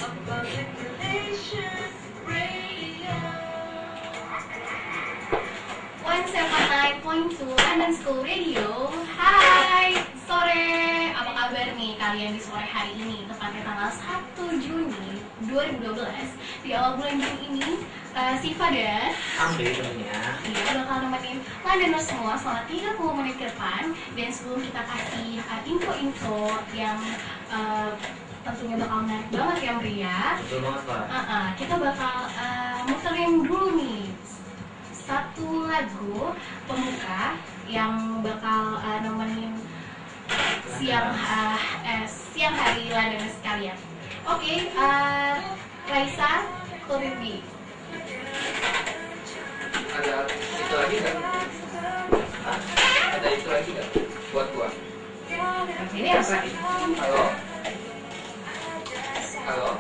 179.2 London School Radio. Hai, sore. Apa kabar nih kalian di sore hari ini? Tepatnya tanggal 1 Juni 2012. Di awal bulan Juni ini, Siva dan Amri tentunya bakal nemenin Londoners semua selama 30 menit ke depan. Dan sebelum kita kasih info-info yang tentunya bakal menarik banget ya Mbria. betul banget Pak. Kita bakal muterin dulu nih satu lagu pembuka yang bakal nemenin siang hari Londoners sekalian. Oke, Raisa, Kulitbi. Ada itu lagi nggak? Ada itu lagi nggak? Buat gua. Ini apa? Halo. Halo.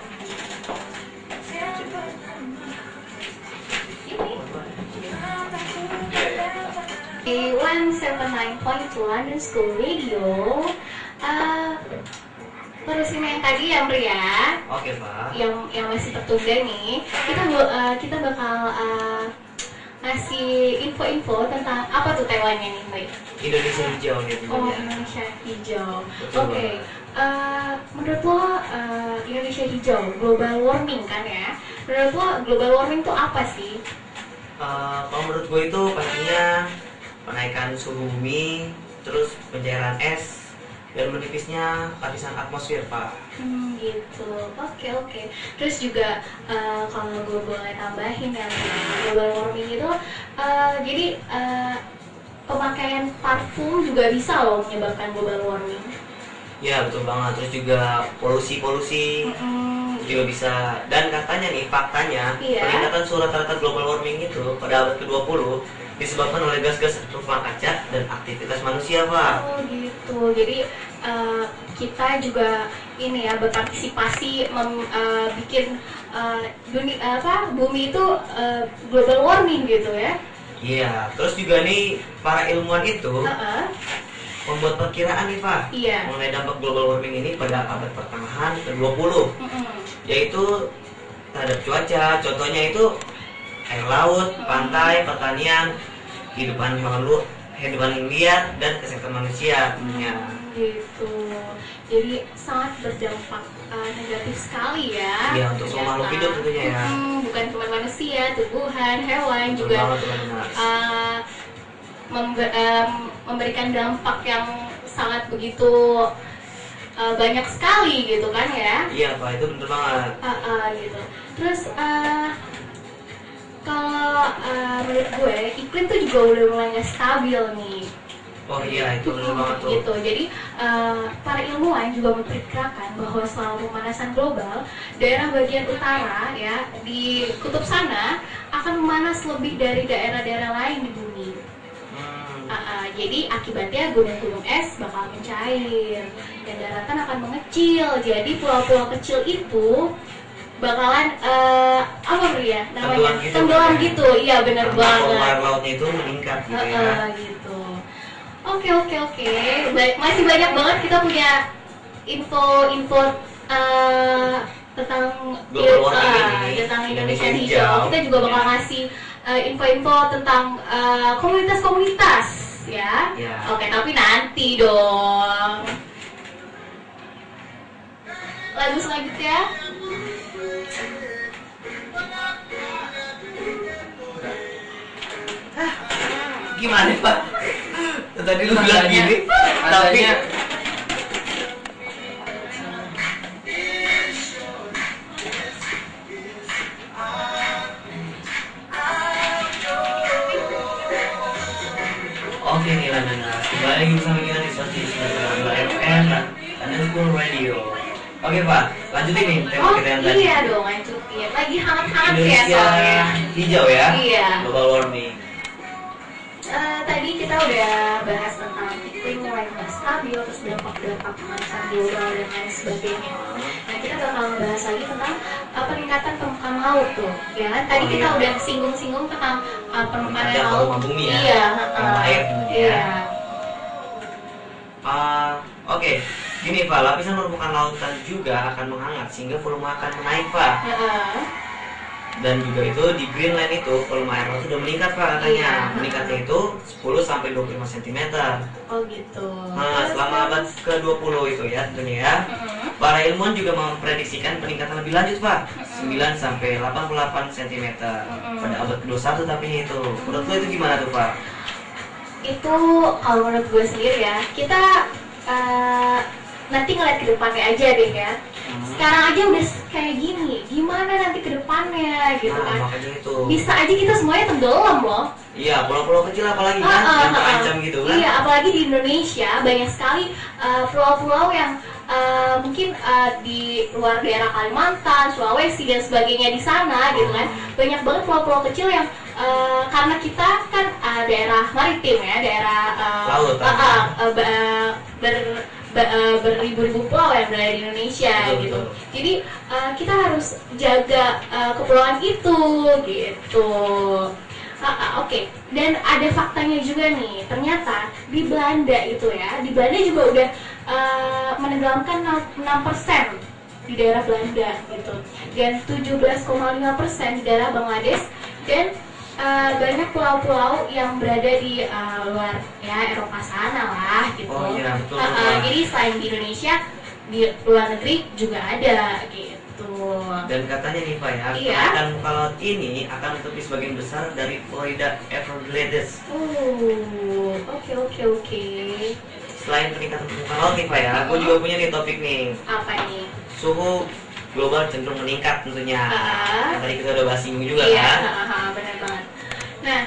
Di 179.2 London School Radio. Terusin yang tadi ya Mbri ya. Oke Pak. Yang masih tertunda nih. Kita bakal ngasih info-info tentang apa tuh Taiwannya nih Mbri? Indonesia hijau nih Oh, tentunya. Indonesia hijau. Betul, Oke. Menurut lo Indonesia hijau, global warming kan ya? Menurut lo global warming itu apa sih? Kalau menurut gue itu pastinya penaikan suhu bumi, terus pencairan es, dan menipisnya lapisan atmosfer Pak. Gitu. Oke. Terus juga kalau gue boleh tambahin ya, global warming itu jadi pemakaian parfum juga bisa loh menyebabkan global warming. Ya betul banget. Terus juga polusi juga bisa. Dan katanya nih faktanya Iya. peningkatan suhu rata-rata global warming itu pada abad ke-20 disebabkan oleh gas-gas rumah kaca dan aktivitas manusia Pak. Oh gitu. Jadi kita juga ini ya berpartisipasi bikin bumi itu global warming gitu ya. Iya. Terus juga nih para ilmuwan itu membuat perkiraan nih Pak Iya. mengenai dampak global warming ini pada abad pertengahan ke-20, yaitu terhadap cuaca. Contohnya itu air laut, pantai, pertanian, kehidupan hewan liar, dan kesehatan manusia tentunya. Gitu. Jadi sangat berdampak negatif sekali ya. Iya, untuk semua makhluk hidup tentunya ya. Bukan cuma manusia, tumbuhan, hewan Betul juga banget, benar-benar. Memberikan dampak yang sangat begitu banyak sekali gitu kan ya. Iya Pak, itu bener banget. Gitu. Terus kalau menurut gue iklim tuh juga udah mulai nggak stabil nih. Oh iya, itu bener banget tuh. Gitu. Jadi para ilmuwan juga memperkirakan bahwa selama pemanasan global, daerah bagian utara ya di kutub sana akan memanas lebih dari daerah-daerah lain di bumi. Jadi akibatnya gunung-gunung es bakal mencair dan daratan akan mengecil. Jadi pulau-pulau kecil itu bakalan apa ya namanya tenggelam gitu. Iya benar banget. Air lautnya itu meningkat gitu ya. Gitu. Oke. Masih banyak banget kita punya info tentang global warming ini, tentang Indonesia hijau. Kita juga bakal ngasih info-info tentang komunitas-komunitas ya. Oke, tapi nanti dong. Lagu selanjutnya. Gimana Pak? Tadi lu bilang gini, tapi oke nih Londoners, kembali lagi bersama kita di 109.2 FM London School Radio. Oke Pak, lanjutin nih tema kita yang tadi. Iya dong, lanjutin. Lagi hangat-hangat ya Indonesia soalnya. hijau ya. Iya. Global warming. Tadi kita udah bahas tentang iklim mulai nggak stabil, terus dampak-dampak pemanasan global dan lain sebagainya. Nah kita bakal bahas lagi tentang peningkatan permukaan laut tuh, ya kan? Tadi kita udah singgung-singgung tentang permukaan laut. Bumi ya. Iya. Air tentunya. Iya. Oke, Gini Pak, lapisan permukaan lautan juga akan menghangat sehingga volume akan menaik Pak. Dan juga itu di Greenland itu volume air laut sudah meningkat Pak katanya. Iya. Meningkatnya itu 10 sampai 25 cm. Oh gitu. Nah, selama abad ke-20 itu ya tentunya ya. Para ilmuwan juga memprediksikan peningkatan lebih lanjut Pak, 9 sampai 88 cm pada abad ke-21 tapi itu. Menurut lo itu gimana tuh Pak? Itu kalau menurut gue sendiri ya, kita nanti ngeliat ke depannya aja deh ya. Sekarang aja udah kayak gini, gimana nanti ke depannya gitu Nah, kan. makanya itu. Bisa aja kita semuanya tenggelam loh. Iya, pulau-pulau kecil apalagi kan yang terancam gitu kan. Iya, apalagi di Indonesia banyak sekali pulau-pulau yang mungkin di luar daerah Kalimantan, Sulawesi dan sebagainya di sana gitu kan. Banyak banget pulau-pulau kecil yang karena kita kan daerah maritim ya, daerah Laut, beribu-ribu pulau yang berada di Indonesia Betul, gitu. betul. Jadi kita harus jaga kepulauan itu gitu. Oke. Dan ada faktanya juga nih. Ternyata di Belanda itu ya, di Belanda juga udah menenggelamkan 6% di daerah Belanda gitu. Dan 17,5% di daerah Bangladesh dan banyak pulau-pulau yang berada di luar ya Eropa sana lah gitu. Oh iya, betul, betul. Jadi selain di Indonesia, di luar negeri juga ada gitu. Dan katanya nih Pak ya, Iya. kenaikan muka laut ini akan menutupi sebagian besar dari Florida Everglades. Oke. Selain peningkatan muka laut nih Pak ya, aku juga punya nih topik nih. Apa nih? Suhu global cenderung meningkat tentunya. Tadi kita udah bahas singgung juga Iya, kan. benar banget. Nah,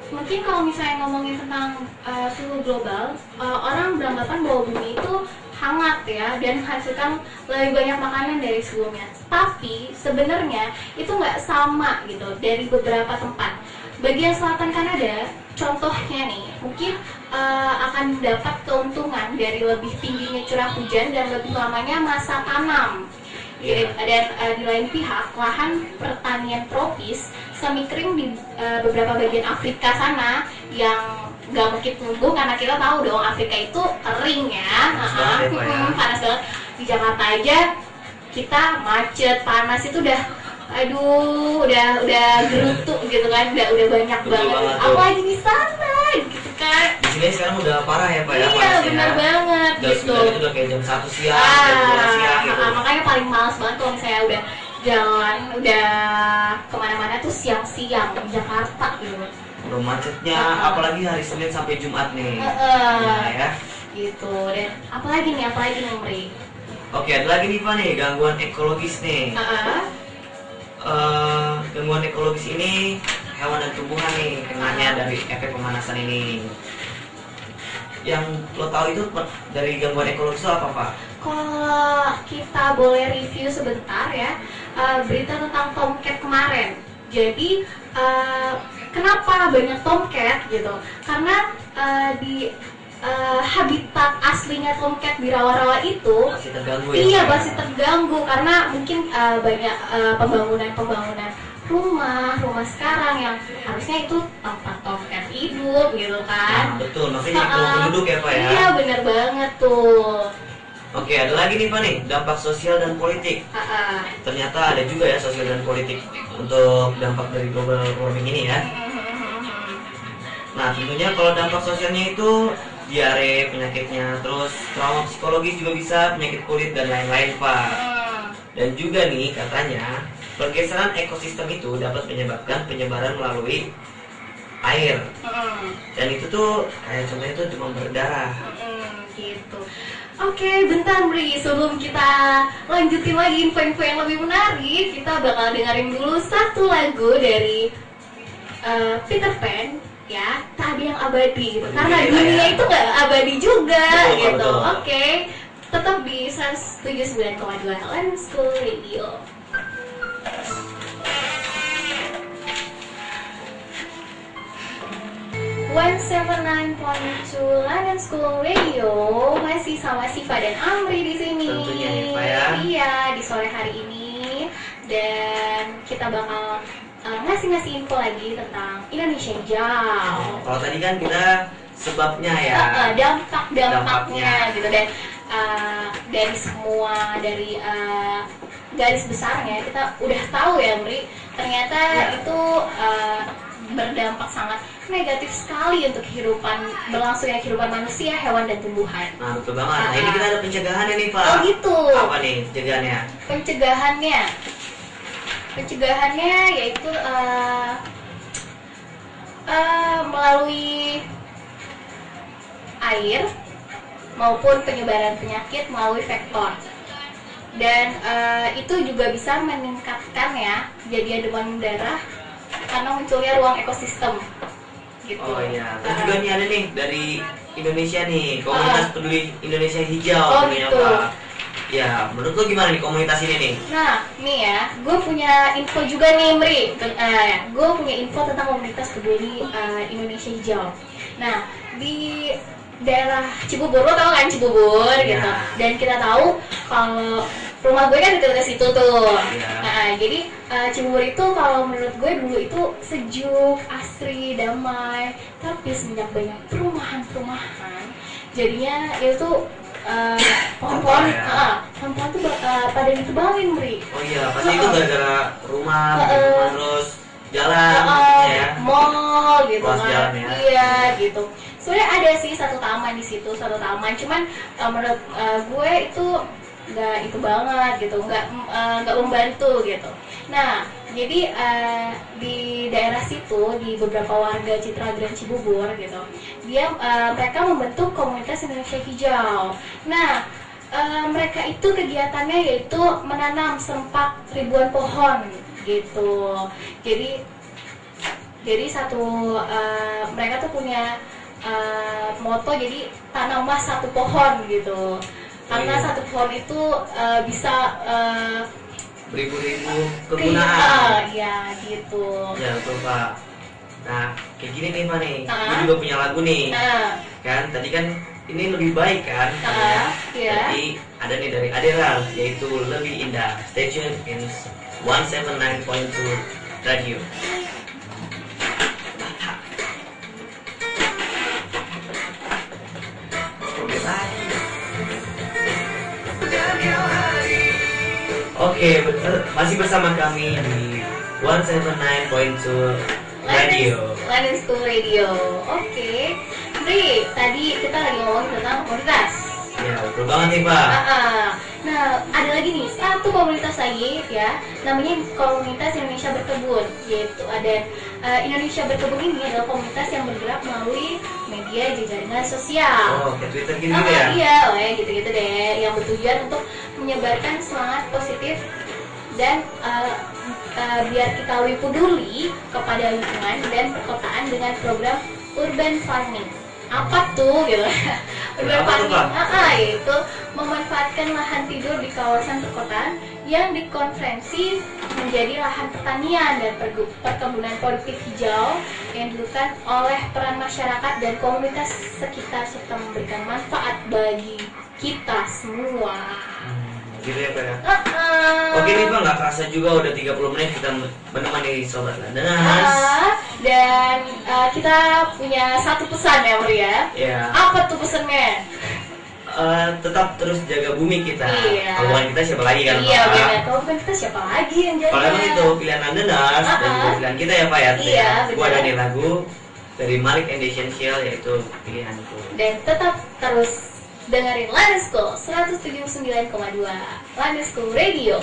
mungkin kalau misalnya ngomongin tentang suhu global, orang beranggapan bahwa bumi itu hangat ya dan menghasilkan lebih banyak makanan dari sebelumnya. Tapi sebenarnya itu nggak sama gitu dari beberapa tempat. Bagian selatan Kanada, contohnya nih, mungkin akan mendapat keuntungan dari lebih tingginya curah hujan dan lebih lamanya masa tanam. Iya. Dan di lain pihak, lahan pertanian tropis semi kering di beberapa bagian Afrika sana yang nggak mungkin tumbuh karena kita tahu dong Afrika itu kering ya, Panas banget ya, Pak, ya. panas banget. Di Jakarta aja kita macet, panas itu udah, aduh, udah gerutu gitu kan, udah banyak Betul banget. banget tuh. Apalagi di sana gitu kan. Di sini sekarang udah parah ya Pak ya. Iya, panasnya. benar banget Jam gitu. 9 itu udah kayak jam 1 siang, jam 2 siang gitu. Makanya paling males banget kalau misalnya udah jalan, udah kemana-mana tuh siang-siang di Jakarta gitu. Udah macetnya, apalagi hari Senin sampai Jumat nih. Nah ya. Gitu. Dan apalagi nih Mri? Oke, ada lagi nih Pak nih, gangguan ekologis nih. Gangguan ekologis ini hewan dan tumbuhan nih kenanya dari efek pemanasan ini. Yang lo tahu itu dari gangguan ekologis itu apa Pak? Kalau kita boleh review sebentar ya, berita tentang tomcat kemarin. Jadi kenapa banyak tomcat gitu? Karena di habitat aslinya tomcat di rawa-rawa itu Masih terganggu ya? iya Pak? masih terganggu karena mungkin banyak pembangunan rumah sekarang yang harusnya itu tempat tomcat hidup gitu kan. Nah, betul, makanya jadi pulau penduduk ya Pak ya? Iya benar banget tuh. Oke, ada lagi nih Pak nih, dampak sosial dan politik. Ternyata ada juga ya sosial dan politik untuk dampak dari global warming ini ya. Nah, tentunya kalau dampak sosialnya itu diare penyakitnya, terus trauma psikologis juga bisa, penyakit kulit dan lain-lain Pak. Dan juga nih katanya pergeseran ekosistem itu dapat menyebabkan penyebaran melalui air. Dan itu tuh kayak contohnya itu demam berdarah. Gitu. Oke, bentar Bri, sebelum kita lanjutin lagi info-info yang lebih menarik, kita bakal dengerin dulu satu lagu dari Peter Pan ya, Tak Ada Yang Abadi gitu. Karena dunia itu nggak abadi juga Betul, gitu. betul. Oke, tetap di 179,2 London School Radio. 179.2 London School Radio, masih sama Siva dan Amri di sini. Tentunya ya, Pak ya. Iya, di sore hari ini, dan kita bakal ngasih info lagi tentang Indonesia Jauh. Kalau tadi kan kita sebabnya ya. Dampaknya gitu. Dan dari semua garis besarnya kita udah tahu ya Mri, ternyata itu berdampak sangat negatif sekali untuk berlangsungnya kehidupan manusia, hewan dan tumbuhan. Nah betul banget. Nah ini kita ada pencegahannya nih Pak. Oh gitu. Apa nih pencegahannya? Pencegahannya yaitu melalui air maupun penyebaran penyakit melalui vektor. Dan itu juga bisa meningkatkan ya jadinya demam darah karena munculnya ruang ekosistem gitu. Oh iya, terus juga nih ada nih dari Indonesia nih, komunitas peduli Indonesia hijau namanya gitu. Pak. Ya, menurut lo gimana nih komunitas ini nih? Nah, nih ya, gue punya info juga nih, Mri. Gue punya info tentang komunitas peduli Indonesia hijau. Nah, di daerah Cibubur, lo tau kan Cibubur gitu. Dan kita tahu kalau rumah gue kan dekat situ tuh. Nah, jadi Cibubur itu kalau menurut gue dulu itu sejuk, asri, damai. Tapi semenjak banyak perumahan, jadinya itu pohon-pohon tuh pada ditebangin, Mri. Oh iya, pasti itu gara-gara rumah, terus jalan, ya. Mall gitu Ruas kan. jalan ya. Iya gitu. Sebenarnya ada sih satu taman di situ, cuman menurut gue itu nggak itu banget gitu, nggak membantu gitu. Nah, jadi di daerah situ, di beberapa warga Citra Grand Cibubur gitu, mereka membentuk komunitas Indonesia Hijau. Nah, mereka itu kegiatannya yaitu menanam serempak ribuan pohon gitu. Jadi mereka tuh punya moto, jadi tanamlah satu pohon gitu. Karena satu pohon itu bisa beribu-ribu kegunaan. Iya gitu. Ya betul Pak. Nah kayak gini nih Pak nih, gue juga punya lagu nih. Kan tadi kan ini lebih baik kan? Iya. Jadi ada nih dari Adela, yaitu Lebih Indah. Stay tune in 179.2 Radio. Oke, masih bersama kami di 179.2 Radio. London School Radio. Oke. Mri, tadi kita lagi ngomongin tentang komunitas. Ya, betul banget nih Pak. Nah, ada lagi nih satu komunitas lagi ya, namanya komunitas Indonesia Berkebun. Yaitu ada Indonesia Berkebun ini adalah komunitas yang bergerak melalui media jaringan sosial. Oh, kayak Twitter gitu ya? Iya, gitu-gitu deh. Yang bertujuan untuk menyebarkan semangat positif dan biar kita lebih peduli kepada lingkungan dan perkotaan dengan program urban farming. Apa tuh gitu? Urban farming yaitu memanfaatkan lahan tidur di kawasan perkotaan yang dikonversi menjadi lahan pertanian dan perkebunan produktif hijau yang dilakukan oleh peran masyarakat dan komunitas sekitar serta memberikan manfaat bagi kita semua. Gitu ya Pak ya? Oke nih Pak, nggak kerasa juga udah 30 menit kita menemani Sobat Landanas. Dan kita punya satu pesan ya Mri ya. Apa tuh pesannya? Tetap terus jaga bumi kita. Iya. Kalau kita siapa lagi kan Pak? Iya benar, kalau bukan kita siapa lagi yang jaga? Kalau emang itu pilihan Landanas dan juga pilihan kita ya Pak ya. Iya, gua ada nih lagu dari Malik and the Essential, yaitu pilihanku. Dan tetap terus dengerin London School 179,2 London School Radio.